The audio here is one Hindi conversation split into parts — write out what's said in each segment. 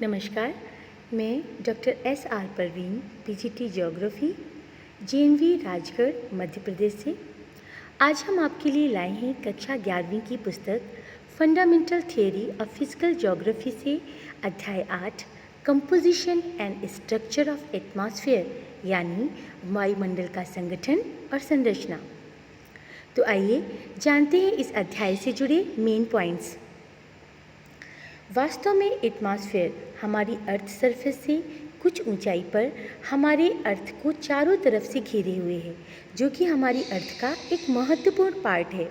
नमस्कार। मैं doctor S R Parveen, PGT geography, JNV Rajgarh, Madhya Pradesh से। आज हम आपके लिए लाए हैं कक्षा 11वीं की पुस्तक fundamental theory of physical geography से अध्याय 8 composition and structure of atmosphere, यानी वायुमंडल का संगठन और संरचना। तो आइए जानते हैं इस अध्याय से जुड़े मेन पॉइंट्स। वास्तव में एटमॉस्फेयर हमारी अर्थ सरफेस से कुछ ऊंचाई पर हमारे अर्थ को चारों तरफ से घेरे हुए है, जो कि हमारी अर्थ का एक महत्वपूर्ण पार्ट है।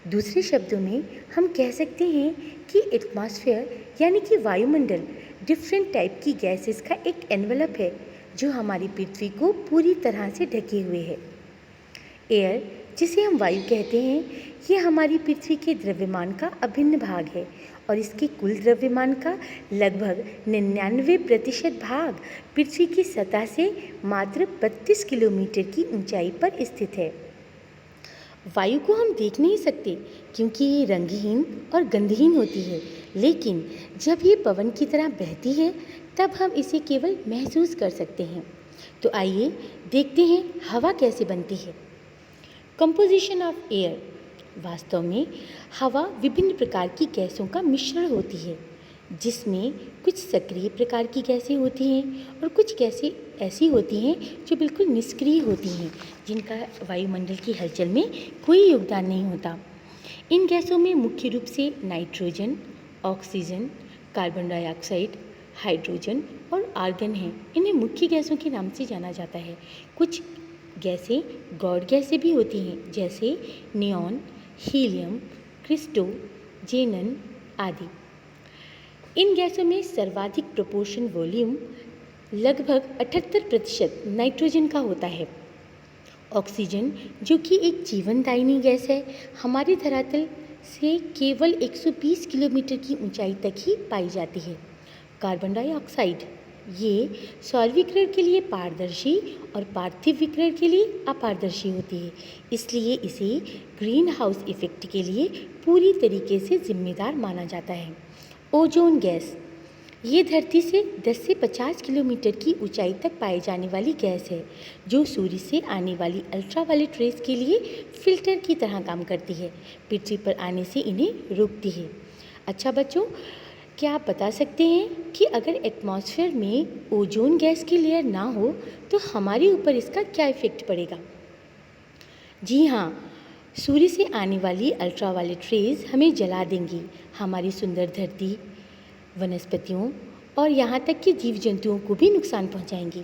दूसरे शब्दों में हम कह सकते हैं कि एटमॉस्फेयर यानी कि वायुमंडल डिफरेंट टाइप की गैसेस का एक एनवलप है, जो हमारी पृथ्वी को पूरी तरह से ढके हुए है। एयर, जिसे हम वायु कहते हैं, ये हमारी पृथ्वी के द्रव्यमान का अभिन्न भाग है और इसके कुल द्रव्यमान का लगभग 99% भाग पृथ्वी की सतह से मात्र 32 किलोमीटर की ऊंचाई पर स्थित है। वायु को हम देख नहीं सकते क्योंकि ये रंगहीन और गंधहीन होती है, लेकिन जब ये पवन की तरह बहती है तब हम इसे केवल महसूस कर सकते हैं। तो आइए देखते हैं हवा कैसे बनती है। Composition of air. वास्तव में हवा विभिन्न प्रकार की गैसों का मिश्रण होती है, जिसमें कुछ सक्रिय प्रकार की गैसें होती हैं और कुछ गैसें ऐसी होती हैं जो बिल्कुल निष्क्रिय होती हैं, जिनका वायुमंडल की हलचल में कोई योगदान नहीं होता। इन गैसों में मुख्य रूप से nitrogen, oxygen, carbon dioxide, hydrogen और आर्गन हैं। इन्हें मुख्य गैसों के नाम से जाना जाता है। कुछ गैसें गॉड गैसें भी होती हैं, जैसे नियॉन, हीलियम, क्रिस्टो, जेनन आदि। इन गैसों में सर्वाधिक प्रोपोर्शन वॉल्यूम लगभग 78% नाइट्रोजन का होता है। ऑक्सीजन, जो कि एक जीवनदायिनी गैस है, हमारी धरातल से केवल 120 किलोमीटर की ऊंचाई तक ही पाई जाती है। कार्बन डाइऑक्साइड, ये सौर विकिरण के लिए पारदर्शी और पार्थिव विकिरण के लिए अपारदर्शी होती है, इसलिए इसे ग्रीन हाउस इफेक्ट के लिए पूरी तरीके से जिम्मेदार माना जाता है। ओजोन गैस, ये धरती से 10 से 50 किलोमीटर की ऊंचाई तक पाई जाने वाली गैस है, जो सूर्य से आने वाली अल्ट्रावायलेट रेस के लिए फिल्टर की तरह काम करती है, पृथ्वी पर आने से इन्हें रोकती है। अच्छा बच्चों, क्या आप बता सकते हैं कि अगर एटमॉस्फेयर में ओजोन गैस की लेयर ना हो तो हमारे ऊपर इसका क्या इफ़ेक्ट पड़ेगा? जी हाँ, सूर्य से आने वाली अल्ट्रावायलेट रेज हमें जला देंगी, हमारी सुंदर धरती, वनस्पतियों और यहाँ तक कि जीव जंतुओं को भी नुकसान पहुँचाएंगी।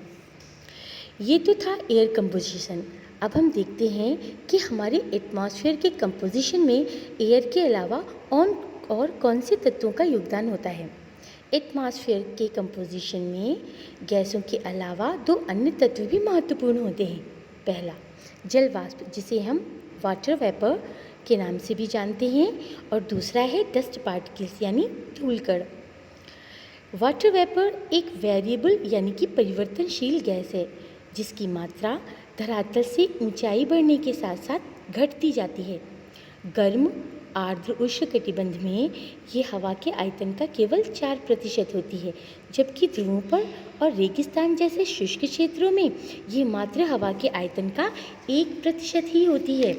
ये तो था एयर कंपोजिशन। अब हम देखते हैं कि हमारे एटमॉस्फेयर के कंपोजिशन में एयर के अलावा और कौन से तत्वों का योगदान होता है। एटमॉस्फेयर के कंपोजिशन में गैसों के अलावा 2 अन्य तत्व भी महत्वपूर्ण होते हैं। पहला, जल वाष्प, जिसे हम वाटर वेपर के नाम से भी जानते हैं, और दूसरा है डस्ट पार्टिकल्स यानी धूल कण। वाटर वेपर एक वेरिएबल यानी कि परिवर्तनशील गैस है, जिसकी मात्रा धरातल से ऊंचाई बढ़ने के साथ साथ घटती जाती है। गर्म आर्द्र उष्णकटिबंध में ये हवा के आयतन का केवल 4% होती है, जबकि ध्रुवों पर और रेगिस्तान जैसे शुष्क क्षेत्रों में ये मात्र हवा के आयतन का 1% ही होती है।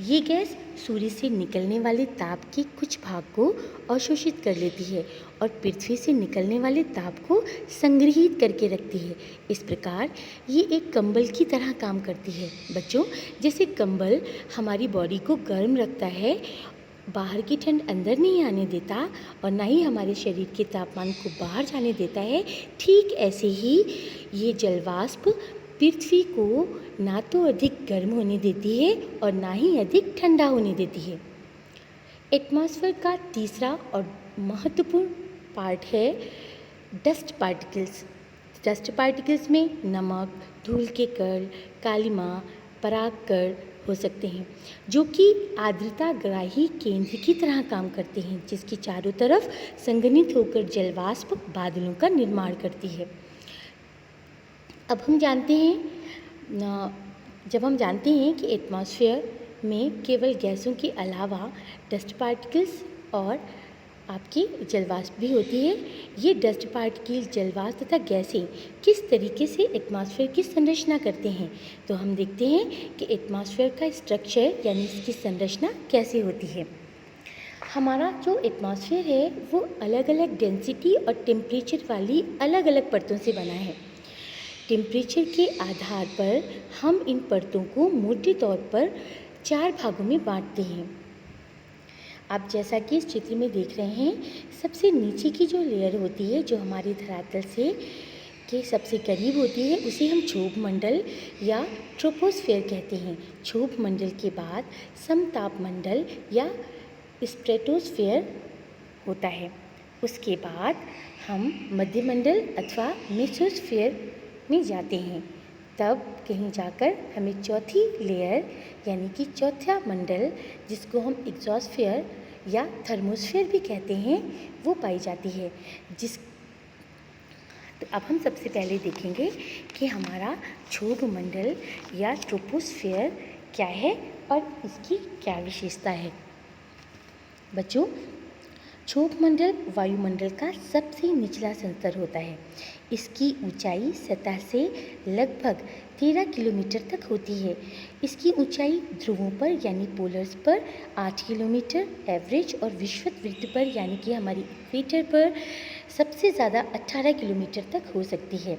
ये गैस सूर्य से निकलने वाले ताप के कुछ भाग को अवशोषित कर लेती है और पृथ्वी से निकलने वाले ताप को संग्रहित करके रखती है। इस प्रकार ये एक कंबल की तरह काम करती है। बच्चों, जैसे कंबल हमारी बॉडी को गर्म रखता है, बाहर की ठंड अंदर नहीं आने देता और ना ही हमारे शरीर के तापमान को बाहर जाने देता है, ठीक ऐसे ही ये जलवाष्प पृथ्वी को ना तो अधिक गर्म होने देती है और ना ही अधिक ठंडा होने देती है। एटमॉस्फेयर का तीसरा और महत्वपूर्ण पार्ट है डस्ट पार्टिकल्स। डस्ट पार्टिकल्स में नमक, धूल के कण, कालिमा, परागकण हो सकते हैं, जो कि आर्द्रताग्राही केंद्र की तरह काम करते हैं, जिसके चारों तरफ संघनित होकर जलवाष्प बादलों का निर्माण करती है। अब हम जानते हैं जब हम जानते हैं कि एटमॉस्फेयर में केवल गैसों के अलावा डस्ट पार्टिकल्स और आपकी जलवाष्प भी होती है। ये डस्ट पार्टिकल, जलवाष्प तथा गैसें किस तरीके से एटमॉस्फेयर की संरचना करते हैं, तो हम देखते हैं कि एटमॉस्फेयर का स्ट्रक्चर यानी इसकी संरचना कैसे होती है। हमारा जो एटमॉस्फेयर है वो अलग अलग डेंसिटी और टेम्परेचर वाली अलग अलग परतों से बना है। टेम्परेचर के आधार पर हम इन परतों को मोटे तौर पर 4 भागों में बांटते हैं। आप जैसा कि इस चित्र में देख रहे हैं, सबसे नीचे की जो लेयर होती है, जो हमारे धरातल से के सबसे करीब होती है, उसे हम क्षोभ मंडल या ट्रोपोस्फेयर कहते हैं। क्षोभ मंडल के बाद समताप मंडल या स्ट्रेटोस्फेयर होता है। उसके बाद हम मध्यमंडल अथवा मेसोस्फेयर में जाते हैं। तब कहीं जाकर हमें चौथी लेयर यानी कि चौथा मंडल, जिसको हम एग्जॉस्फेयर या थर्मोस्फेयर भी कहते हैं, वो पाई जाती है। तो अब हम सबसे पहले देखेंगे कि हमारा क्षोभ मंडल या ट्रोपोस्फेयर क्या है और इसकी क्या विशेषता है। बच्चों, क्षोभ मंडल वायुमंडल का सबसे निचला स्तर होता है। इसकी ऊंचाई सतह से लगभग 13 किलोमीटर तक होती है। इसकी ऊंचाई ध्रुवों पर यानी पोलर्स पर 8 किलोमीटर एवरेज और विषुवत पर यानी कि हमारी इक्वेटर पर सबसे ज़्यादा 18 किलोमीटर तक हो सकती है।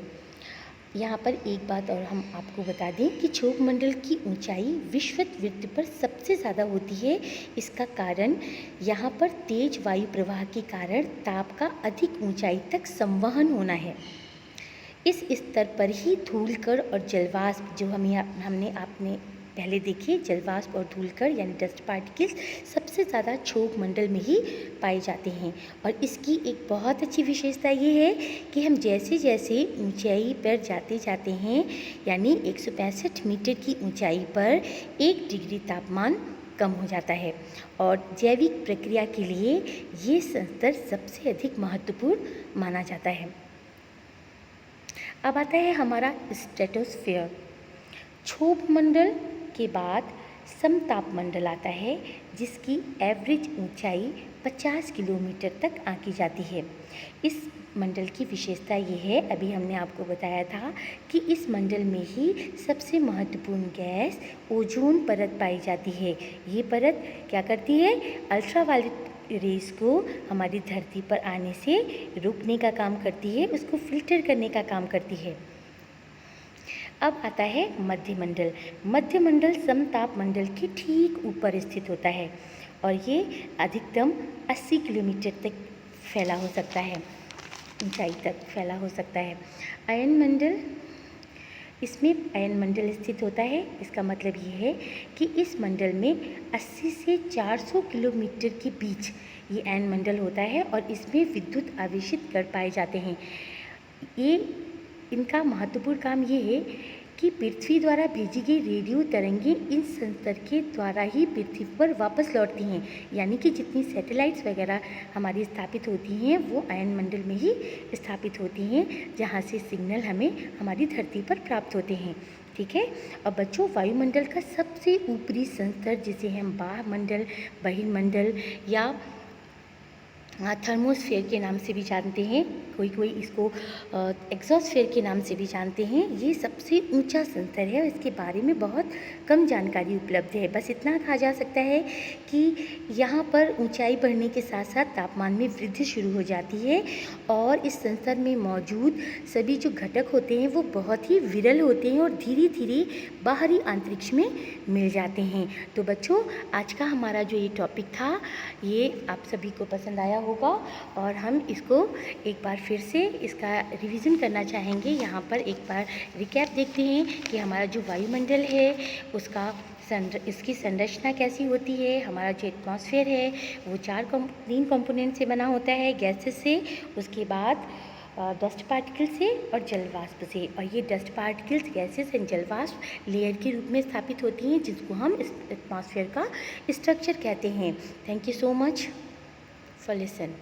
यहाँ पर एक बात और हम आपको बता दें कि क्षोभ मंडल की ऊंचाई विषुवत पर सबसे ज़्यादा होती है। इसका कारण यहाँ पर तेज वायु प्रवाह के कारण ताप का अधिक ऊंचाई तक संवहन होना है। इस स्तर पर ही धूलकण और जलवाष्प, जो हमने आपने पहले देखिए, जलवाष्प और धूलकण यानी डस्ट पार्टिकल्स सबसे ज़्यादा क्षोभ मंडल में ही पाए जाते हैं। और इसकी एक बहुत अच्छी विशेषता ये है कि हम जैसे जैसे ऊंचाई पर जाते जाते हैं, यानी 165 मीटर की ऊंचाई पर 1 डिग्री तापमान कम हो जाता है। और जैविक प्रक्रिया के लिए ये स्तर सबसे अधिक महत्वपूर्ण माना जाता है। अब आता है हमारा स्ट्रेटोस्फेयर। क्षोभ मंडल के बाद समताप मंडल आता है, जिसकी एवरेज ऊंचाई 50 किलोमीटर तक आंकी जाती है। इस मंडल की विशेषता ये है, अभी हमने आपको बताया था कि इस मंडल में ही सबसे महत्वपूर्ण गैस ओजोन परत पाई जाती है। ये परत क्या करती है? अल्ट्रावायलेट रेस को हमारी धरती पर आने से रोकने का काम करती है, उसको फिल्टर करने का काम करती है। अब आता है मध्यमंडल। मध्यमंडल समताप मंडल के ठीक ऊपर स्थित होता है और ये अधिकतम 80 किलोमीटर तक फैला हो सकता है, ऊंचाई तक फैला हो सकता है। अयन मंडल, इसमें अयन मंडल स्थित होता है। इसका मतलब ये है कि इस मंडल में 80 से 400 किलोमीटर के बीच ये अयन मंडल होता है और इसमें विद्युत आवेशित कण पाए जाते हैं। इनका महत्वपूर्ण काम ये है कि पृथ्वी द्वारा भेजी गई रेडियो तरंगें इन संस्तर के द्वारा ही पृथ्वी पर वापस लौटती हैं। यानी कि जितनी सैटेलाइट्स वगैरह हमारी स्थापित होती हैं वो अयन मंडल में ही स्थापित होती हैं, जहाँ से सिग्नल हमें हमारी धरती पर प्राप्त होते हैं। ठीक है। और बच्चों, वायुमंडल का सबसे ऊपरी संस्तर, जिसे हम बाह्यमंडल, बहिर्मंडल या थर्मोस्फेयर के नाम से भी जानते हैं, कोई इसको एग्जॉस्फेयर के नाम से भी जानते हैं, ये सबसे ऊंचा संस्तर है और इसके बारे में बहुत कम जानकारी उपलब्ध है। बस इतना कहा जा सकता है कि यहाँ पर ऊंचाई बढ़ने के साथ साथ तापमान में वृद्धि शुरू हो जाती है और इस संस्तर में मौजूद सभी जो घटक होते हैं वो बहुत ही विरल होते हैं और धीरे धीरे बाहरी अंतरिक्ष में मिल जाते हैं। तो बच्चों, आज का हमारा जो ये टॉपिक था, ये आप सभी को पसंद आया होगा और हम इसको एक बार फिर से इसका रिवीजन करना चाहेंगे। यहाँ पर एक बार रिकैप देखते हैं कि हमारा जो वायुमंडल है इसकी संरचना कैसी होती है। हमारा जो एटमॉस्फेयर है वो 3 कंपोनेंट से बना होता है, गैसेस से, उसके बाद डस्ट पार्टिकल से और जलवाष्प से। और ये डस्ट पार्टिकल्स, गैसेस एंड जलवाष्प लेयर के रूप में स्थापित होती हैं, जिसको हम एटमॉस्फेयर का स्ट्रक्चर कहते हैं। Thank you so much for listen.